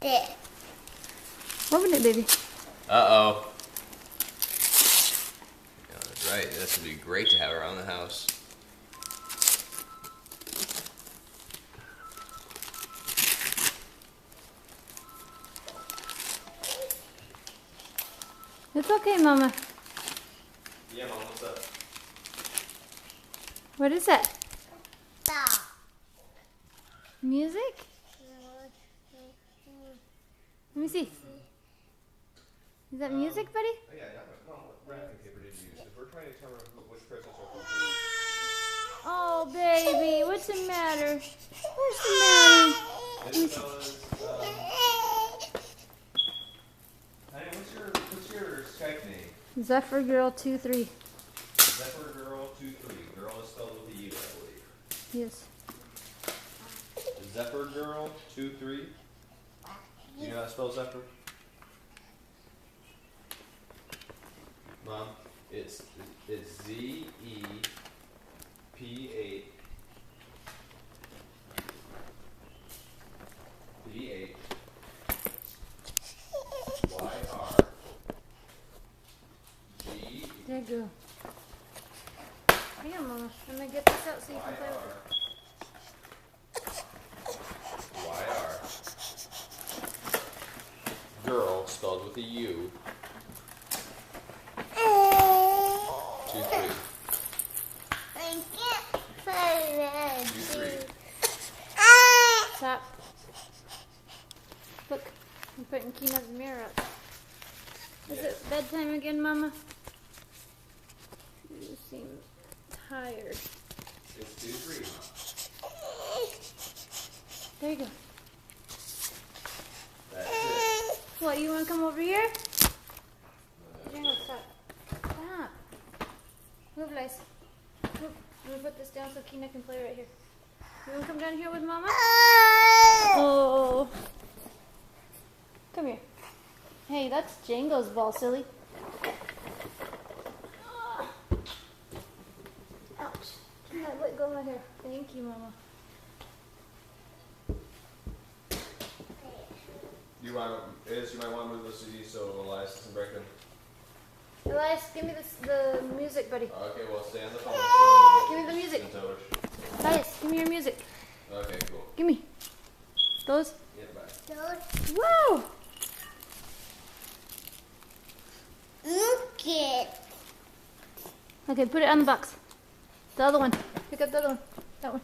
Open it, baby. Uh-oh. Yeah, that's right. This would be great to have around the house. It's okay, Mama. Yeah, Mom, what's up? What is that? Music? Let me see. Is that music, buddy? Oh, yeah, Mom, what wrapping paper did you use? Because we're trying to determine which presents are for. Oh, baby, what's the matter? What's the matter? Isabella's, honey, what's your Skype name? Zephyr Girl 23. Zephyr Girl 23. Girl is spelled with a U, I believe. Yes. Zephyr Girl 23. Do you know how to spell Zephyr? Mom, it's Z-E-P-H Y-R-G There you go. Here, Mama. I'm going to get this out so you can play with it. Y-R. Girl spelled with a U. 2, 3. 2, 3. Stop. Look, I'm putting Keena's mirror up. Is it bedtime again, Mama? You seem tired. It's 2, 3. There you go. That's it. What, you want to come over here? Jango, stop. Stop. Move, Lice. Move. I'm going to put this down so Keena can play right here. You want to come down here with Mama? Oh. Come here. Hey, that's Django's ball, silly. Ouch. Keena, let go of my hair. Thank you, Mama. You might want to move those CDs so Elias doesn't break them. Elias, give me the music, buddy. Okay, well, stay on the phone. Give me the music. It's over. Elias, give me your music. Okay, cool. Give me. Those. Yeah, bye. Whoa! Look it. Okay, put it on the box. The other one. Pick up the other one. That one.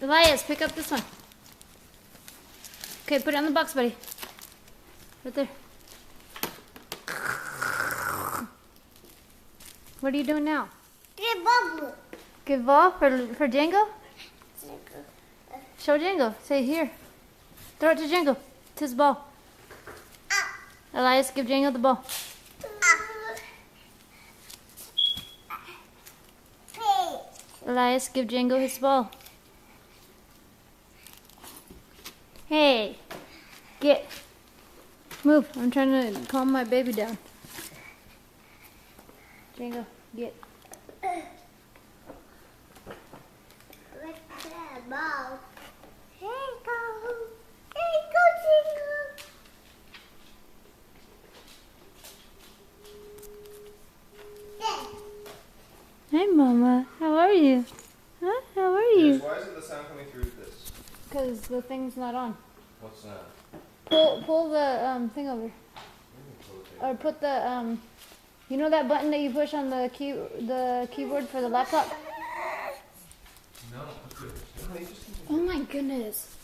Elias, pick up this one. Okay, put it on the box, buddy. Right there. What are you doing now? The bubble. Give ball for Django? Show Django. Say here. Throw it to Django. It's his ball. Elias, give Django the ball. Elias, give Django his ball. Hey, get. Move. I'm trying to calm my baby down. Django, get. Look at that ball. Here you go. Here you go, Jingle. Hey, Mama. How are you? Huh? How are you? Why isn't the sound coming through this? Because the thing's not on. What's that? Pull the thing over. Or put the you know that button that you push on the keyboard for the laptop? No. Oh my goodness.